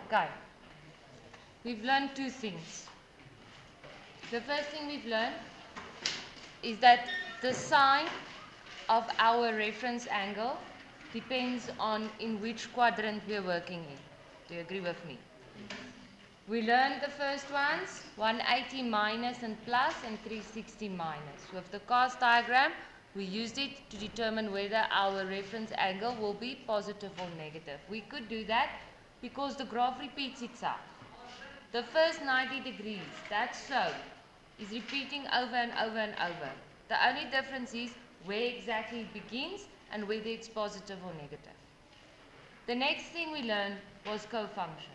Okay. We've learned two things. The first thing we've learned is that the sign of our reference angle depends on in which quadrant we're working in. Do you agree with me? We learned the first ones, 180 minus and plus and 360 minus. With the cast diagram, we used it to determine whether our reference angle will be positive or negative. We could do that because the graph repeats itself. The first 90 degrees, that's so, is repeating over and over and over. The only difference is where exactly it begins and whether it's positive or negative. The next thing we learned was cofunctions.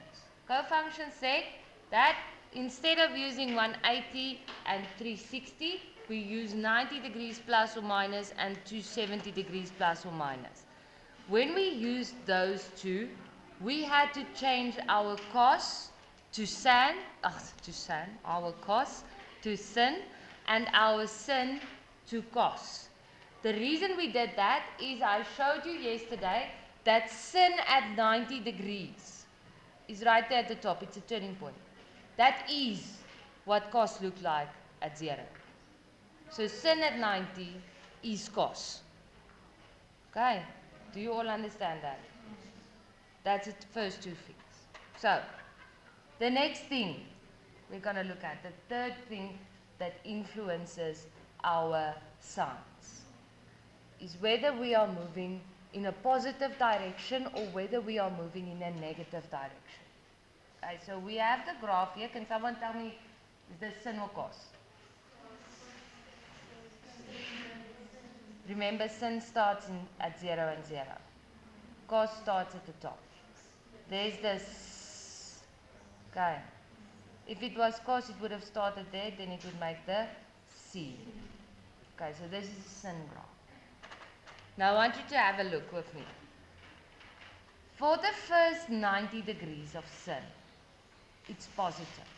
Cofunctions said that instead of using 180 and 360, we use 90 degrees plus or minus and 270 degrees plus or minus. When we used those two, we had to change our cos to sin, our cos to sin, and our sin to cos. The reason we did that is I showed you yesterday that sin at 90 degrees is right there at the top. It's a turning point. That is what cos looked like at 0. So sin at 90 is cos. Okay? Do you all understand that? That's the first two things. So, the next thing we're going to look at, the third thing that influences our signs, is whether we are moving in a positive direction or whether we are moving in a negative direction. Okay, so we have the graph here. Can someone tell me, is this sin or cos? Remember, sin starts at 0 and 0. Cos starts at the top. There's this. Okay. If it was cos, it would have started there, then it would make the C. Okay, so this is a sin graph. Now I want you to have a look with me. For the first 90 degrees of sin, it's positive.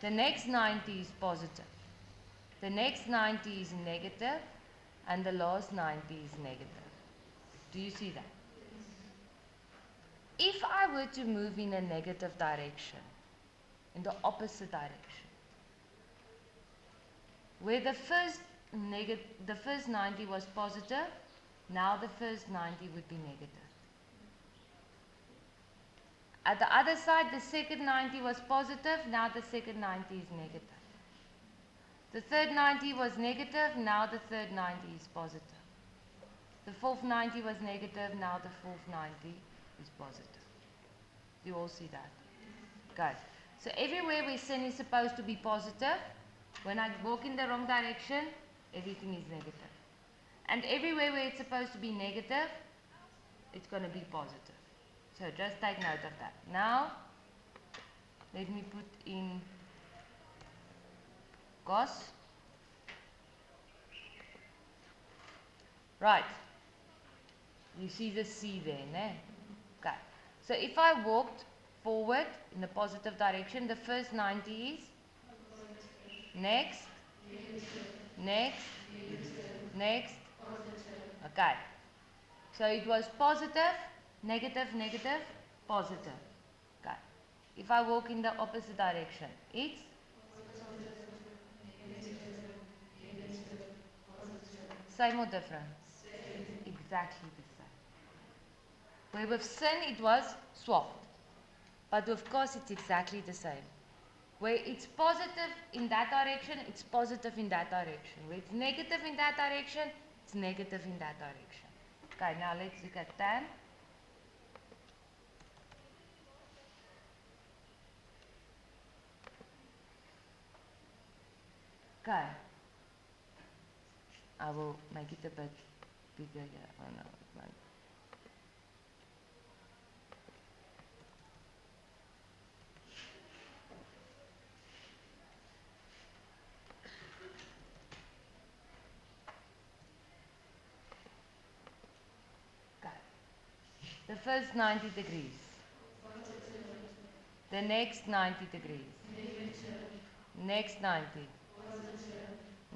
The next 90 is positive. The next 90 is negative, and the last 90 is negative. Do you see that? If I were to move in a negative direction, in the opposite direction, where the first 90 was positive, now the first 90 would be negative. At the other side, the second 90 was positive, now the second 90 is negative. The third 90 was negative, now the third 90 is positive. The fourth 90 was negative, now the fourth 90 is positive. You all see that? Good. So everywhere where sin is supposed to be positive, when I walk in the wrong direction, everything is negative. And everywhere where it's supposed to be negative, it's going to be positive. So just take note of that. Now, let me put in cos. Right. You see the C there, ne? Okay. So if I walked forward in the positive direction, the first 90 is next, next, next. Okay. So it was positive, negative, negative, positive. Okay. If I walk in the opposite direction, it's same or different? Exactly the same. Where with sin it was swapped. But of course it's exactly the same. Where it's positive in that direction, it's positive in that direction. Where it's negative in that direction, it's negative in that direction. Okay, now let's look at tan. Okay. I will make it a bit bigger here. Oh no, it won't. Okay. The first 90 degrees. The next 90 degrees. Next 90.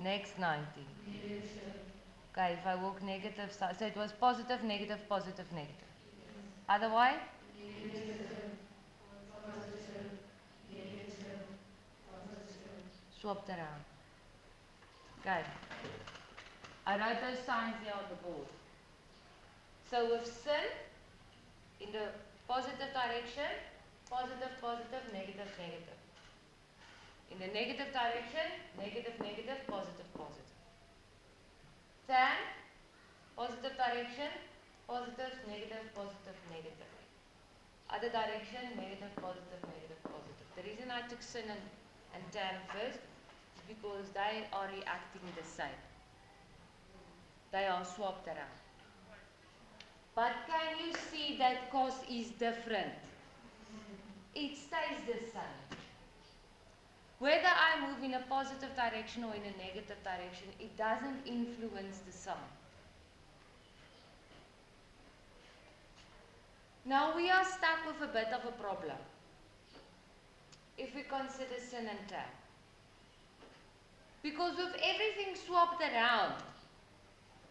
Next 90. Okay, if I walk negative side, so it was positive, negative, positive, negative. Otherwise? swapped around. Okay. I wrote those signs here on the board. So with sin, in the positive direction, positive, positive, negative, negative. In the negative direction, negative, negative, positive, positive. Tan, positive direction, positive, negative, positive, negative. Other direction, negative, positive, negative, positive. The reason I took sin and tan first is because they are reacting the same. They are swapped around. But can you see that cos is different? It stays the same. Whether I move in a positive direction or in a negative direction, it doesn't influence the sum. Now we are stuck with a bit of a problem if we consider sin and tan. Because with everything swapped around,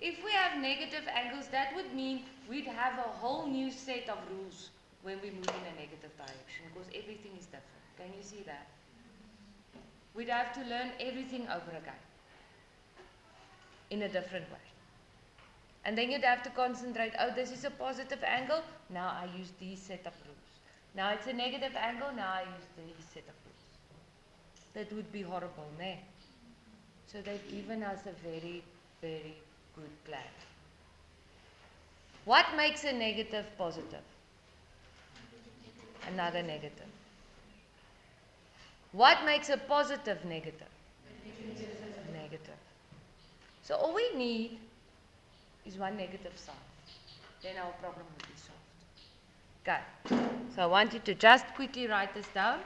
if we have negative angles, that would mean we'd have a whole new set of rules when we move in a negative direction, because everything is different. Can you see that? We'd have to learn everything over again in a different way. And then you'd have to concentrate, oh, this is a positive angle, now I use these set of rules. Now it's a negative angle, now I use these set of rules. That would be horrible, ne? So they've given us a very, very good plan. What makes a negative positive? Another negative. What makes a positive negative? Negative. So all we need is one negative sign. Then our problem will be solved. Okay. So I want you to just quickly write this down.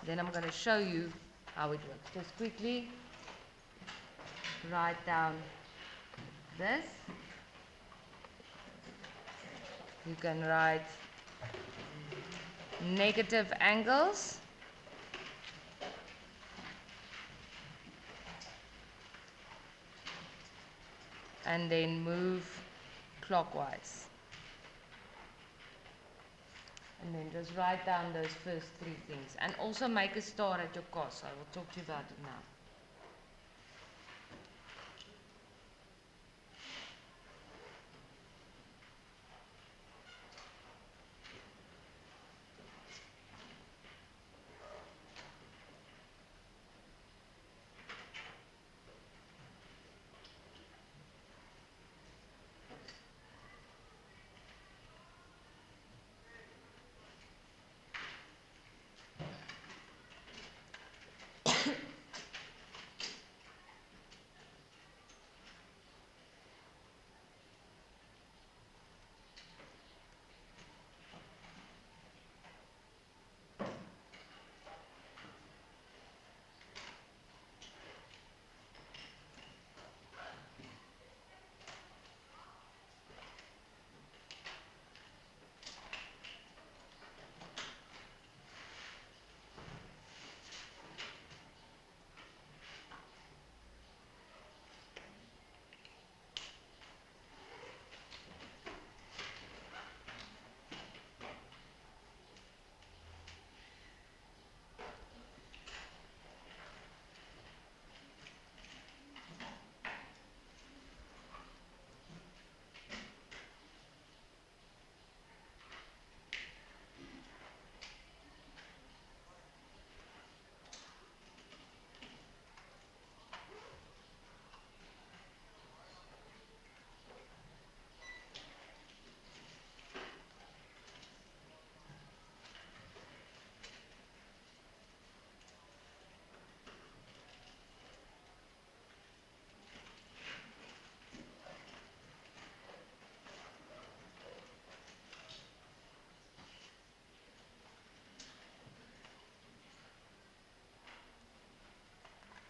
Then I'm going to show you how it works. Just quickly write down this. You can write negative angles. And then move clockwise. And then just write down those first three things. And also make a star at your cos. I will talk to you about it now.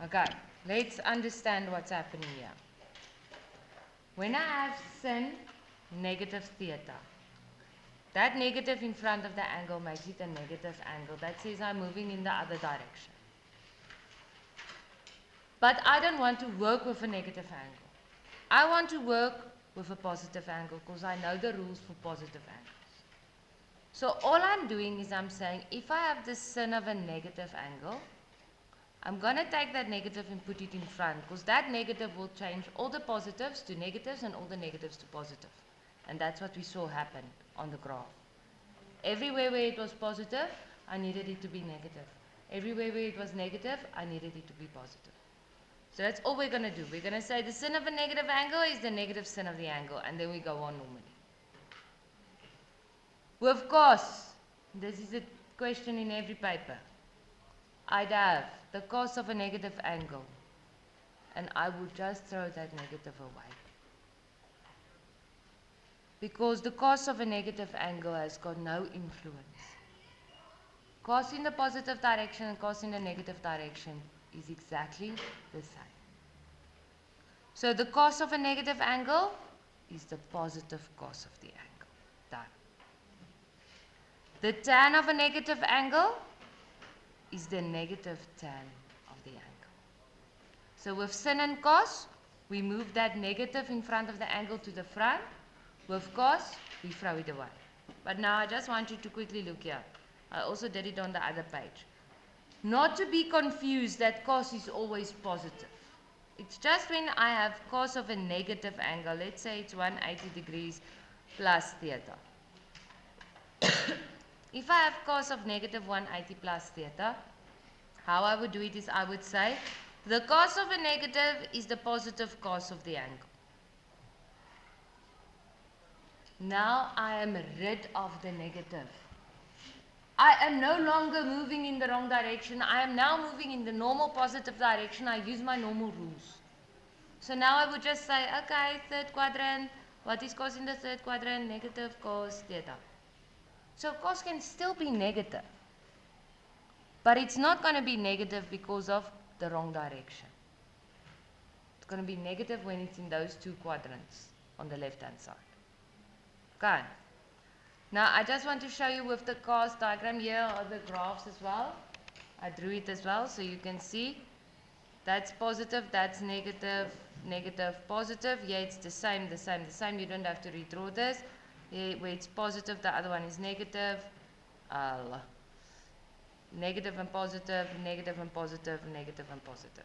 Okay, let's understand what's happening here. When I have sin negative theta, that negative in front of the angle makes it a negative angle. That says I'm moving in the other direction. But I don't want to work with a negative angle. I want to work with a positive angle because I know the rules for positive angles. So all I'm doing is I'm saying if I have the sin of a negative angle, I'm going to take that negative and put it in front, because that negative will change all the positives to negatives and all the negatives to positive. And that's what we saw happen on the graph. Everywhere where it was positive, I needed it to be negative. Everywhere where it was negative, I needed it to be positive. So that's all we're going to do. We're going to say the sin of a negative angle is the negative sin of the angle, and then we go on normally. With cos, this is a question in every paper. I'd have the cos of a negative angle, and I would just throw that negative away. Because the cos of a negative angle has got no influence. Cos in the positive direction and cos in the negative direction is exactly the same. So the cos of a negative angle is the positive cos of the angle. Done. The tan of a negative angle is the negative tan of the angle. So with sin and cos, we move that negative in front of the angle to the front. With cos, we throw it away. But now I just want you to quickly look here. I also did it on the other page. Not to be confused that cos is always positive. It's just when I have cos of a negative angle, let's say it's 180 degrees plus theta. If I have cos of negative 180 plus theta, how I would do it is I would say the cos of a negative is the positive cos of the angle. Now I am rid of the negative. I am no longer moving in the wrong direction. I am now moving in the normal positive direction. I use my normal rules. So now I would just say, okay, third quadrant, what is cos in the third quadrant? Negative cos theta. So cos can still be negative. But it's not going to be negative because of the wrong direction. It's going to be negative when it's in those two quadrants on the left-hand side. Okay. Now I just want to show you with the cos diagram, here are the graphs as well. I drew it as well so you can see. That's positive, that's negative, negative, positive. Yeah, it's the same, the same, the same. You don't have to redraw this. Yeah, where it's positive, the other one is negative. Negative and positive, negative and positive, negative and positive.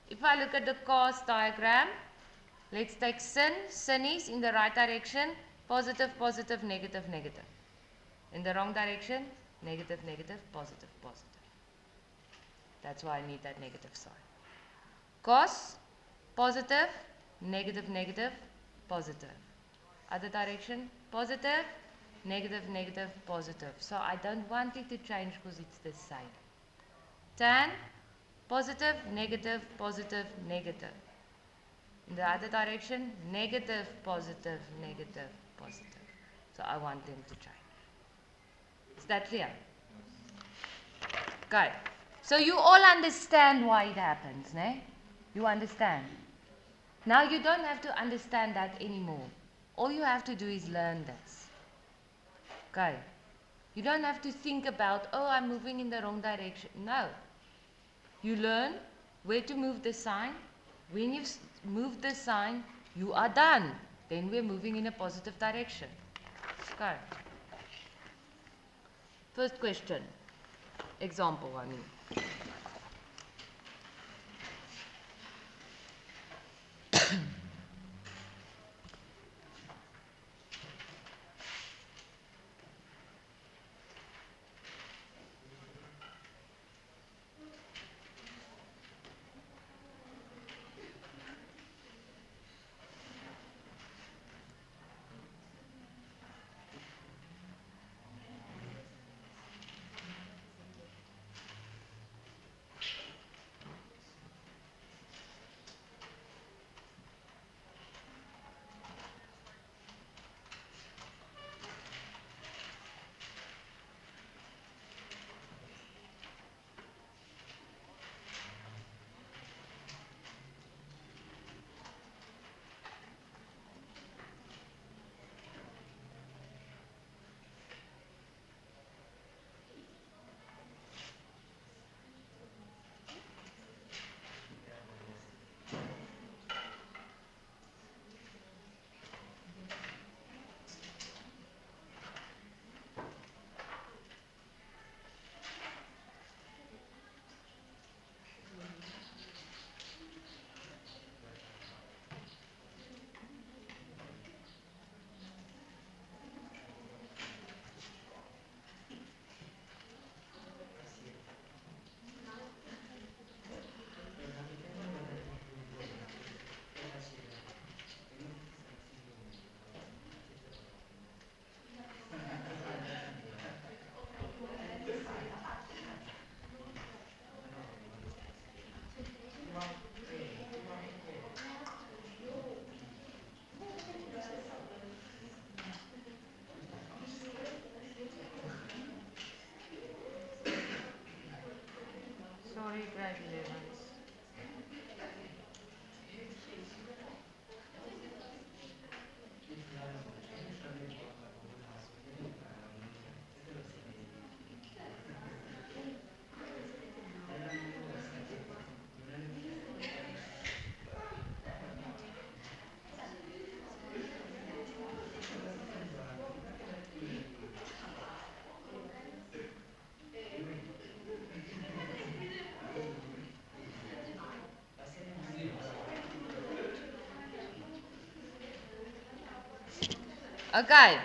If I look at the cos diagram, let's take sin. Sin is in the right direction, positive, positive, negative, negative. In the wrong direction, negative, negative, positive, positive. That's why I need that negative sign. Cos, positive, negative, negative, positive. Other direction, positive, negative, negative, positive. So I don't want it to change because it's the same. Tan, positive, negative, positive, negative. In the other direction, negative, positive, negative, positive. So I want them to change. Is that clear? Okay. So you all understand why it happens, ne? You understand? Now you don't have to understand that anymore. All you have to do is learn this. Okay. You don't have to think about, oh, I'm moving in the wrong direction. No. You learn where to move the sign. When you've moved the sign, you are done. Then we're moving in a positive direction. Okay. First question. Example, I mean. Okay.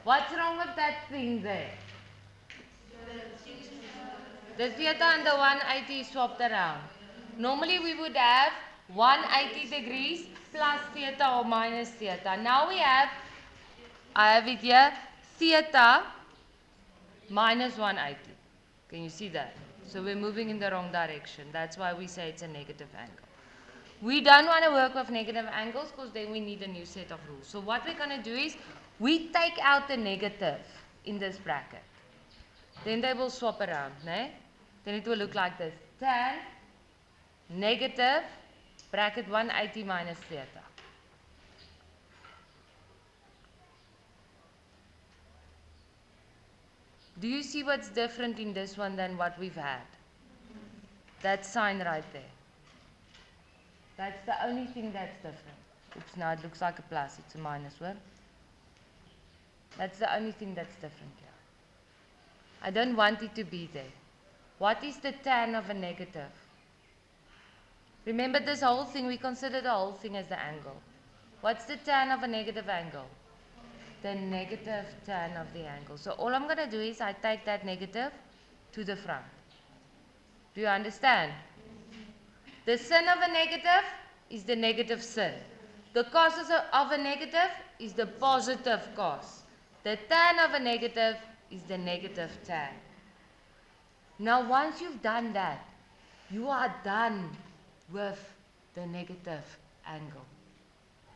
What's wrong with that thing there? The theta and the 180 is swapped around. Normally we would have 180 degrees plus theta or minus theta. Now I have it here, theta minus 180. Can you see that? So we're moving in the wrong direction. That's why we say it's a negative angle. We don't want to work with negative angles because then we need a new set of rules. So what we're going to do is we take out the negative in this bracket. Then they will swap around. Ne? Then it will look like this. Tan negative bracket 180 minus theta. Do you see what's different in this one than what we've had? That sign right there. That's the only thing that's different. Oops, now it looks like a plus. It's a minus one. That's the only thing that's different here. I don't want it to be there. What is the tan of a negative? Remember this whole thing, we consider the whole thing as the angle. What's the tan of a negative angle? The negative tan of the angle. So all I'm going to do is I take that negative to the front. Do you understand? The sin of a negative is the negative sin. The cos of a negative is the positive cos. The tan of a negative is the negative tan. Now once you've done that, you are done with the negative angle.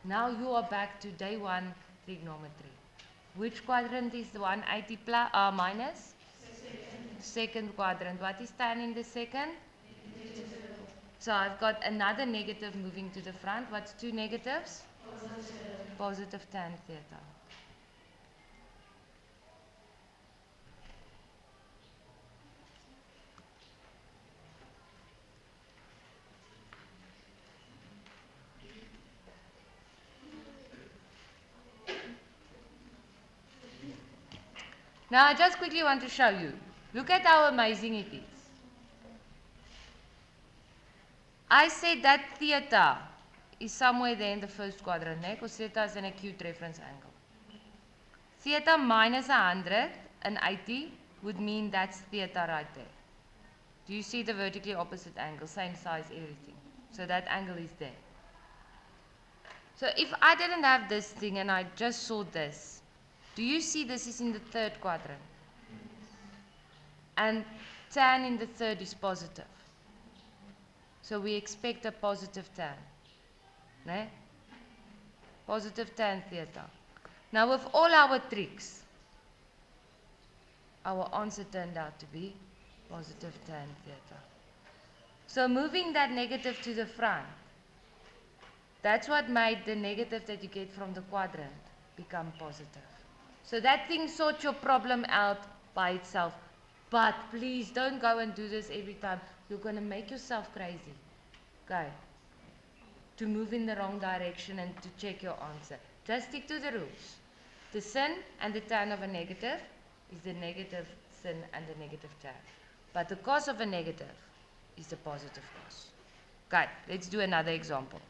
Now you are back to day one trigonometry. Which quadrant is the 180 plus, minus? Second quadrant. What is tan in the second? So I've got another negative moving to the front. What's two negatives? Positive tan theta. Now I just quickly want to show you. Look at how amazing it is. I said that theta is somewhere there in the first quadrant, because theta is an acute reference angle. Theta minus 180 would mean that's theta right there. Do you see the vertically opposite angle? Same size, everything. So that angle is there. So if I didn't have this thing and I just saw this, do you see this is in the third quadrant? And tan in the third is positive. So we expect a positive tan. Ne? Positive tan theta. Now with all our tricks, our answer turned out to be positive tan theta. So moving that negative to the front, that's what made the negative that you get from the quadrant become positive. So that thing sorts your problem out by itself. But please don't go and do this every time. You're going to make yourself crazy. Okay? To move in the wrong direction and to check your answer. Just stick to the rules. The sin and the tan of a negative is the negative sin and the negative tan. But the cos of a negative is the positive cos. Okay, let's do another example.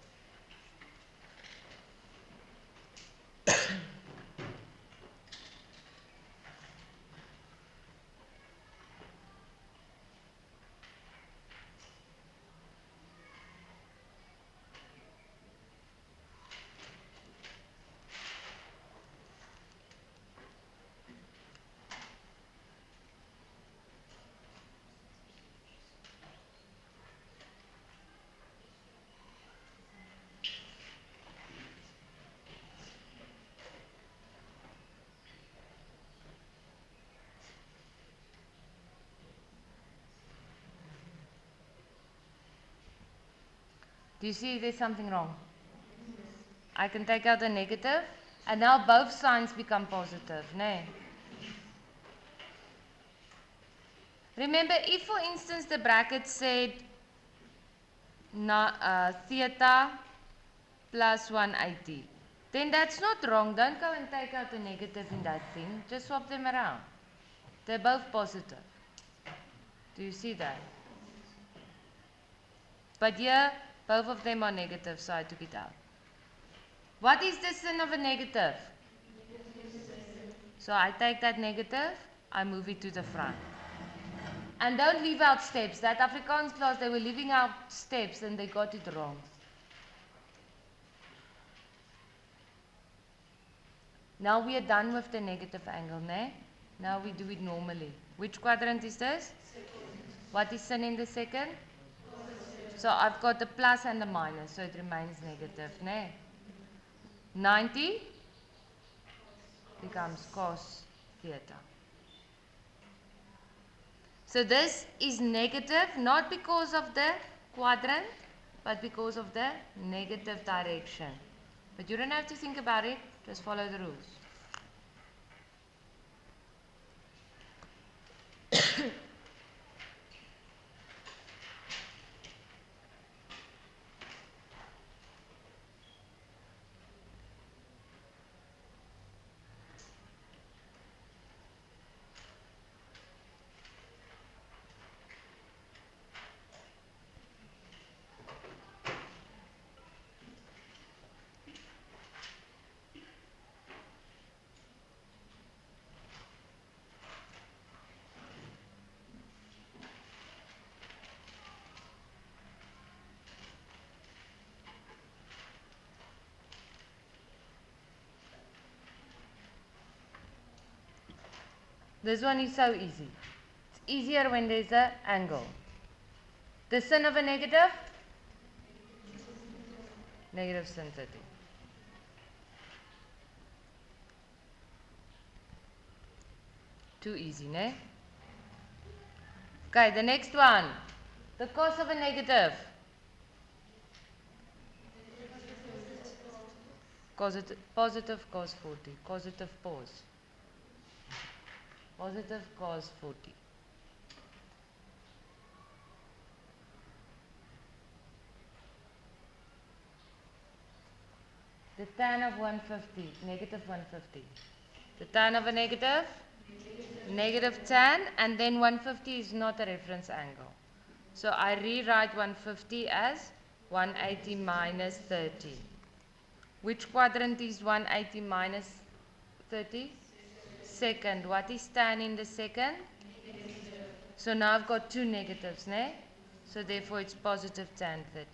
Do you see there's something wrong? I can take out the negative, and now both signs become positive. Nee? Remember, if for instance the bracket said theta plus 180, then that's not wrong. Don't go and take out the negative in that thing. Just swap them around. They're both positive. Do you see that? But here, both of them are negative, so I took it out. What is the sin of a negative? So I take that negative, I move it to the front. And don't leave out steps. That Afrikaans class, they were leaving out steps and they got it wrong. Now we are done with the negative angle, ne? Now we do it normally. Which quadrant is this? What is sin in the second? So I've got the plus and the minus, so it remains negative, ne? 90 becomes cos theta. So this is negative, not because of the quadrant, but because of the negative direction. But you don't have to think about it, just follow the rules. This one is so easy. It's easier when there's an angle. The sin of a negative? Negative sin 30. Too easy, ne? Okay, the next one. The cos of a negative. Positive cos 40. Positive pause. Positive cos 40. The tan of 150, negative 150. The tan of a negative? Negative tan, and then 150 is not a reference angle. So I rewrite 150 as 180 minus 30. Which quadrant is 180 minus 30? Second. What is tan in the second? So now I've got two negatives, ne? So therefore it's positive tan 30.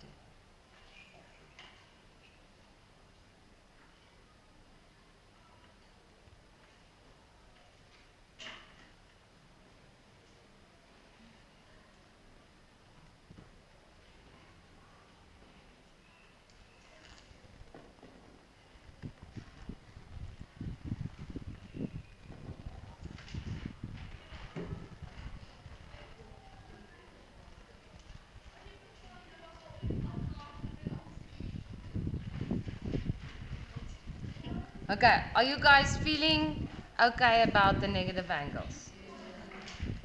Okay, are you guys feeling okay about the negative angles?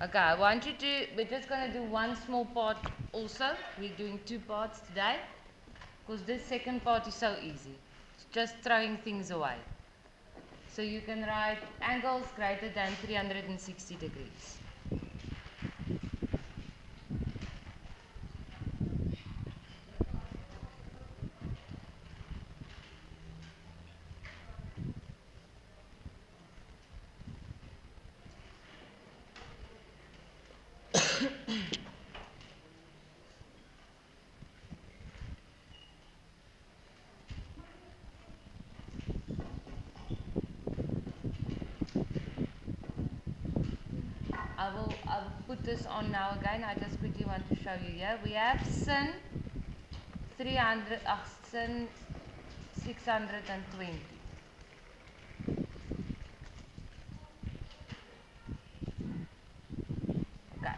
Okay, I want you to, we're just going to do one small part also. We're doing two parts today because this second part is so easy. It's just throwing things away. So you can write angles greater than 360 degrees. I'll put this on now again. I just quickly want to show you here. We have sin 620. Okay.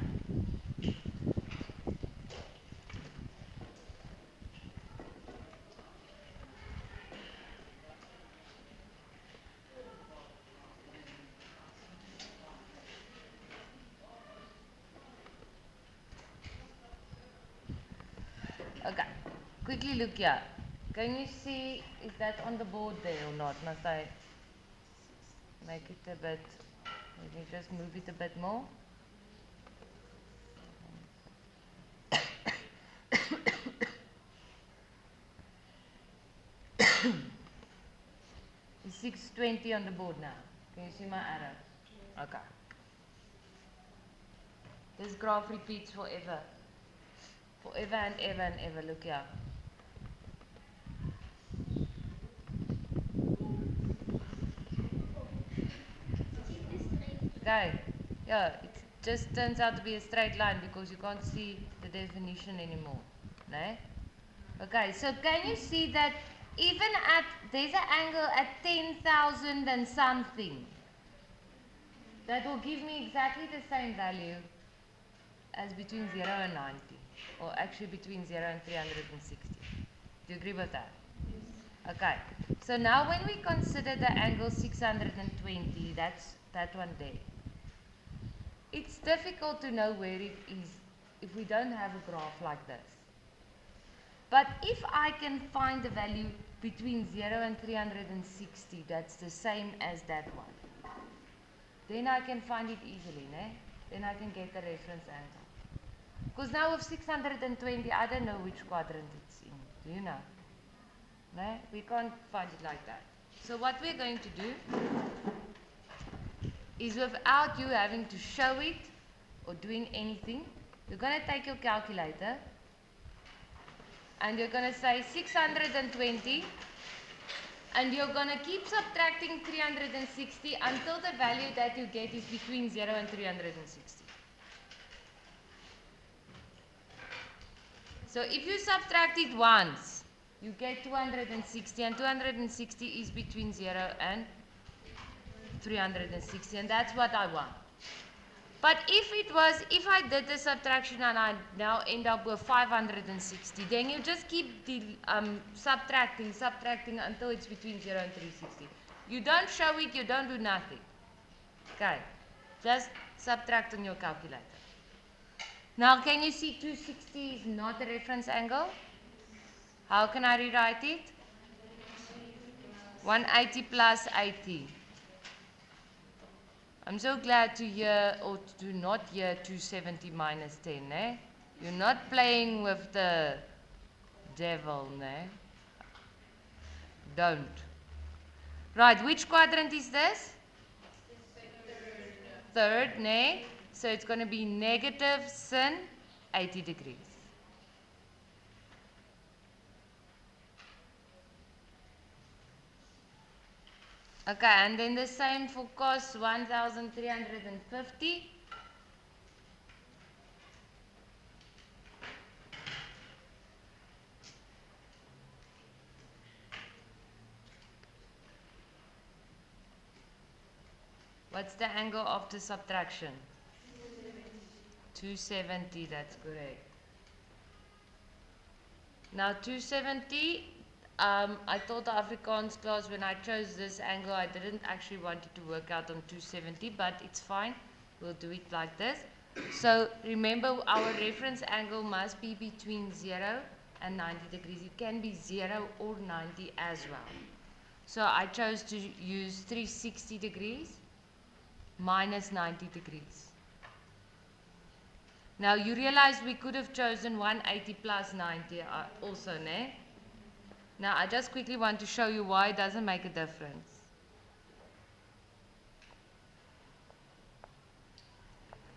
Okay. Quickly look here. Can you see, is that on the board there or not? Must I make it a bit, let me just move it a bit more. It's 620 on the board now. Can you see my arrow? Okay. This graph repeats forever. Forever and ever and ever. Look here. Okay. Yeah, it just turns out to be a straight line because you can't see the definition anymore. No? Okay, so can you see that even at, there's an angle at 10,000 and something. That will give me exactly the same value as between 0 and 90. Or actually between 0 and 360. Do you agree with that? Yes. Okay, so now when we consider the angle 620, that's that one there. It's difficult to know where it is if we don't have a graph like this. But if I can find the value between 0 and 360, that's the same as that one. Then I can find it easily, né? Then I can get the reference angle. Because now with 620, I don't know which quadrant it's in. Do you know? No? We can't find it like that. So what we're going to do is, without you having to show it or doing anything, you're going to take your calculator and you're going to say 620, and you're going to keep subtracting 360 until the value that you get is between 0 and 360. So if you subtract it once, you get 260, and 260 is between 0 and 360, and that's what I want. But if I did the subtraction and I now end up with 560, then you just keep subtracting until it's between 0 and 360. You don't show it, you don't do nothing. Okay, just subtract on your calculator. Now can you see 260 is not a reference angle? How can I rewrite it? 180 plus 80. I'm so glad to hear, or to not hear 270 minus 10, eh? You're not playing with the devil, eh? Don't. Right, which quadrant is this? Third, ne? So it's going to be negative sin 80 degrees. Okay, and then the same for cos 1350. What's the angle after subtraction? 270, that's correct. Now 270, I told the Afrikaans class when I chose this angle, I didn't actually want it to work out on 270, but it's fine. We'll do it like this. So remember, our reference angle must be between 0 and 90 degrees. It can be 0 or 90 as well. So I chose to use 360 degrees minus 90 degrees. Now you realize we could have chosen 180 plus 90 also, ne? Now I just quickly want to show you why it doesn't make a difference.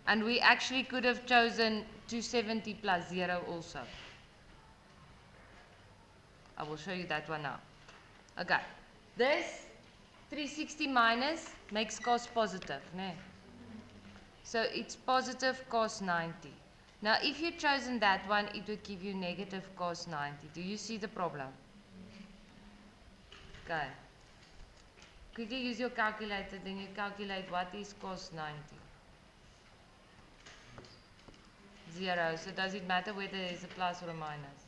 And we actually could have chosen 270 plus 0 also. I will show you that one now. Okay, this 360 minus makes cos positive, ne? So it's positive cos 90. Now if you'd chosen that one, it would give you negative cos 90. Do you see the problem? Okay. Quickly use your calculator, then you calculate what is cos 90. 0. So does it matter whether it's a plus or a minus?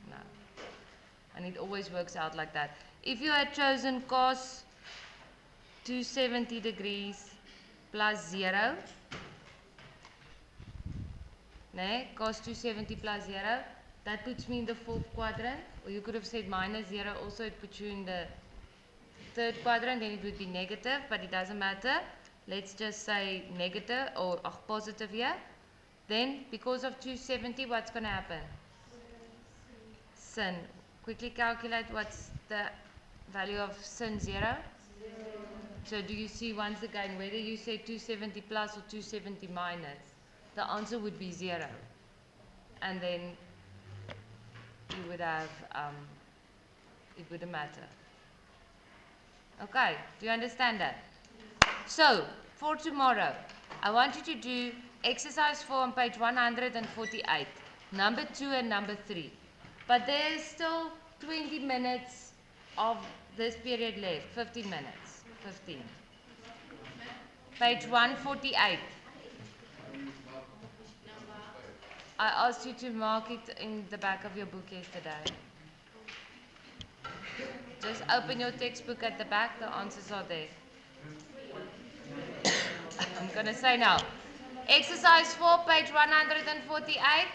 No. And it always works out like that. If you had chosen cos 270 degrees plus 0, ne? Cos 270 plus 0, that puts me in the fourth quadrant. Or you could have said minus 0, also it puts you in the third quadrant, then it would be negative, but it doesn't matter. Let's just say negative or positive here. Then, because of 270, what's going to happen? Sin. Quickly calculate what's the value of sin 0? So do you see once again, whether you say 270 plus or 270 minus, the answer would be 0. And then you would have, it wouldn't matter. Okay, do you understand that? So, for tomorrow, I want you to do exercise 4 on page 148, number 2 and number 3. But there's still 20 minutes of this period left, 15 minutes, 15. Page 148. I asked you to mark it in the back of your book yesterday. Just open your textbook at the back, the answers are there. I'm going to say now. Exercise 4, page 148,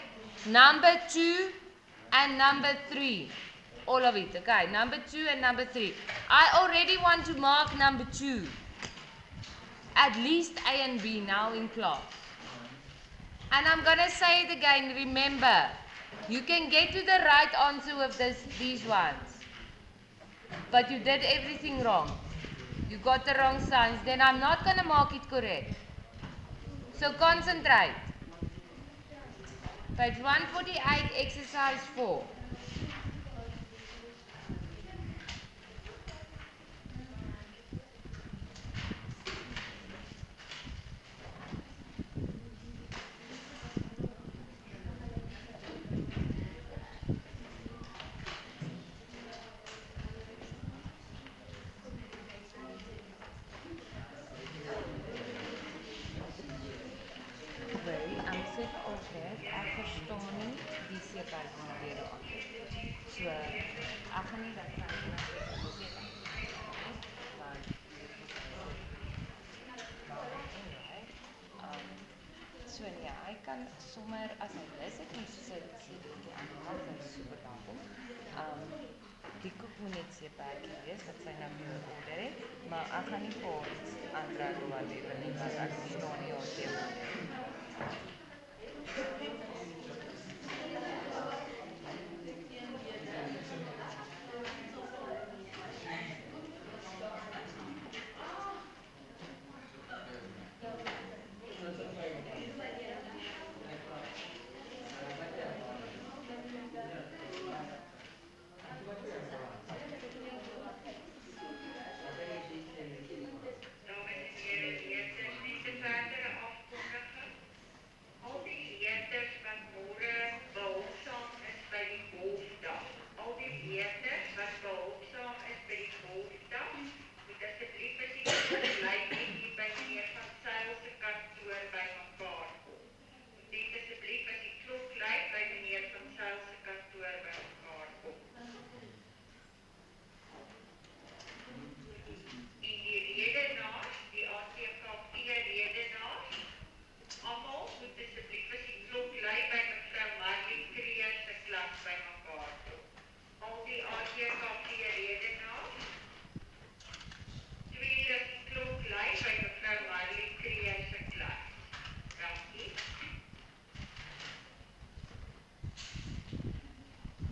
number 2 and number 3. All of it, okay? Number 2 and number 3. I already want to mark number 2. At least A and B now in class. And I'm going to say it again, remember, you can get to the right answer with these ones. But you did everything wrong. You got the wrong signs. Then I'm not going to mark it correct. So concentrate. Page 148, exercise 4. I'm sit altyd, ek verstaan nie die sekerhede aan. So, ek gaan nie dat kan so ja, hy kan sommer as hy lus het en sit die ander kant super welkom. Die koek moet net sekerhede wees dat sy nou weer order het, maar ek gaan nie vir iets aanraak wat jy wil nie, want ek verstaan nie ons teenoor.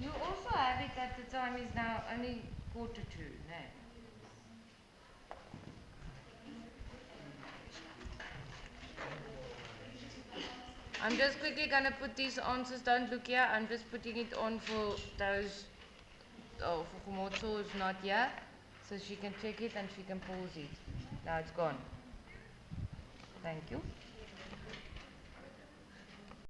You also have it that the time is now only 1:45, no? I'm just quickly going to put these answers, don't look here, I'm just putting it on for those, for Komotso who's not here, so she can check it and she can pause it. Now it's gone. Thank you.